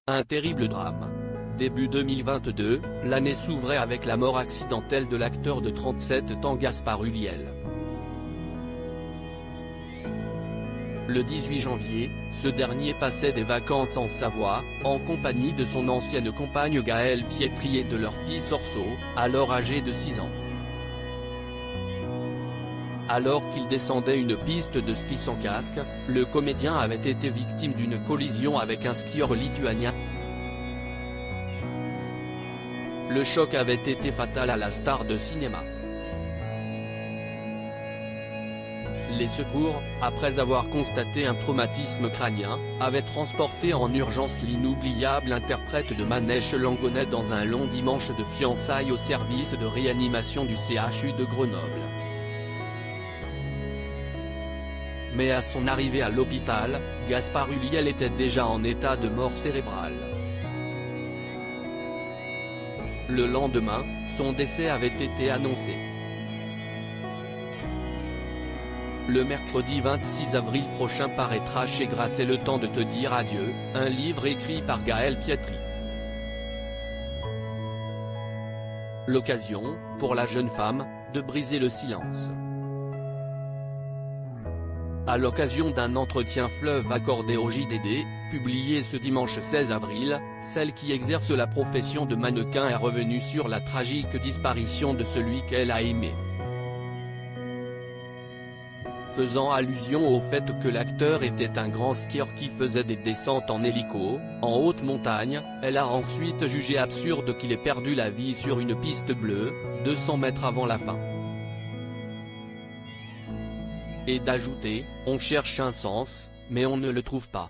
Un terrible drame. Début 2022, l'année s'ouvrait avec la mort accidentelle de l'acteur de 37 ans Gaspard Ulliel. Le 18 janvier, ce dernier passait des vacances en Savoie, en compagnie de son ancienne compagne Gaëlle Pietri et de leur fils Orso, alors âgé de 6 ans. Alors qu'il descendait une piste de ski sans casque, le comédien avait été victime d'une collision avec un skieur lituanien. Le choc avait été fatal à la star de cinéma. Les secours, après avoir constaté un traumatisme crânien, avaient transporté en urgence l'inoubliable interprète de Manèche Langonais dans un long dimanche de fiançailles au service de réanimation du CHU de Grenoble. Mais à son arrivée à l'hôpital, Gaspard Ulliel était déjà en état de mort cérébrale. Le lendemain, son décès avait été annoncé. Le mercredi 26 avril prochain paraîtra chez Grasset Le Temps de te dire adieu, un livre écrit par Gaëlle Pietri. L'occasion, pour la jeune femme, de briser le silence. À l'occasion d'un entretien fleuve accordé au JDD, publié ce dimanche 16 avril, celle qui exerce la profession de mannequin est revenue sur la tragique disparition de celui qu'elle a aimé. Faisant allusion au fait que l'acteur était un grand skieur qui faisait des descentes en hélico, en haute montagne, elle a ensuite jugé absurde qu'il ait perdu la vie sur une piste bleue, 200 mètres avant la fin. Et d'ajouter, on cherche un sens, mais on ne le trouve pas.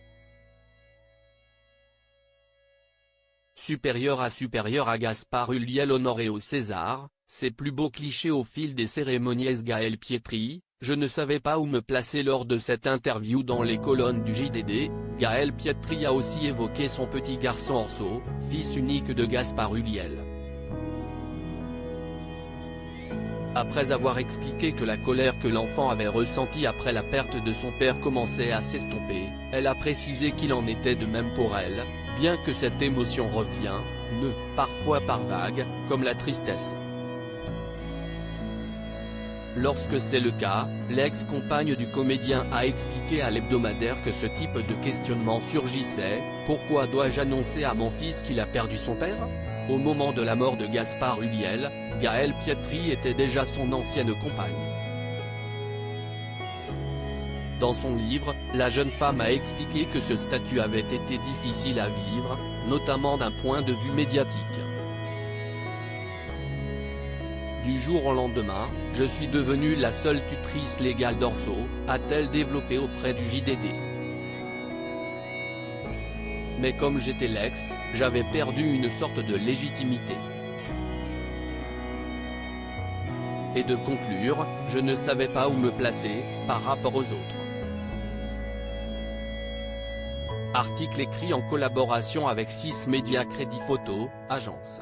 Supérieur à Gaspard Ulliel honoré au César, ses plus beaux clichés au fil des cérémonies. Gaëlle Pietri, je ne savais pas où me placer lors de cette interview dans les colonnes du JDD. Gaëlle Pietri a aussi évoqué son petit garçon Orso, fils unique de Gaspard Ulliel. Après avoir expliqué que la colère que l'enfant avait ressentie après la perte de son père commençait à s'estomper, elle a précisé qu'il en était de même pour elle, bien que cette émotion revient, parfois par vagues, comme la tristesse. Lorsque c'est le cas, l'ex-compagne du comédien a expliqué à l'hebdomadaire que ce type de questionnement surgissait. Pourquoi dois-je annoncer à mon fils qu'il a perdu son père ? Au moment de la mort de Gaspard Ulliel, Gaëlle Pietri était déjà son ancienne compagne. Dans son livre, la jeune femme a expliqué que ce statut avait été difficile à vivre, notamment d'un point de vue médiatique. Du jour au lendemain, je suis devenue la seule tutrice légale d'Orso, a-t-elle développé auprès du JDD. Mais comme j'étais l'ex, j'avais perdu une sorte de légitimité. Et de conclure, je ne savais pas où me placer, par rapport aux autres. Article écrit en collaboration avec 6 Médias Crédit Photo, agence.